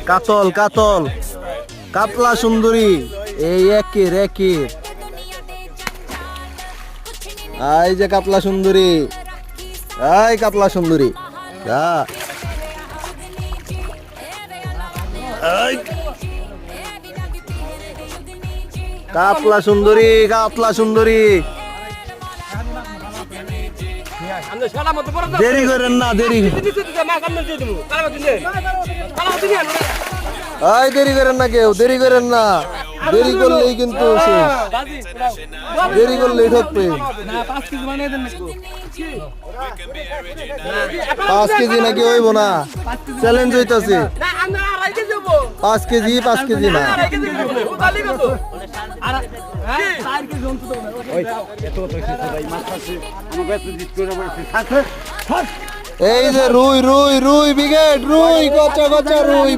কাতল কাতল কাতলা সুন্দরী এই একের একের এই যে কাতলা সুন্দরী এই কাতলা সুন্দরী যা এই কাতলা সুন্দরী কাতলা সুন্দরী দেরি করেন না দেরি এই দেরি করেন না কেউ দেরি করেন না দেরি করলেই কিন্তু শেষ দেরি করলেই ঠকবে 5 কেজি নাকি হইব না চ্যালেঞ্জ হইতাছে 5 কেজি না এই যে রুই রুই রুই ব্রিগেড রুই কচা কচা রুই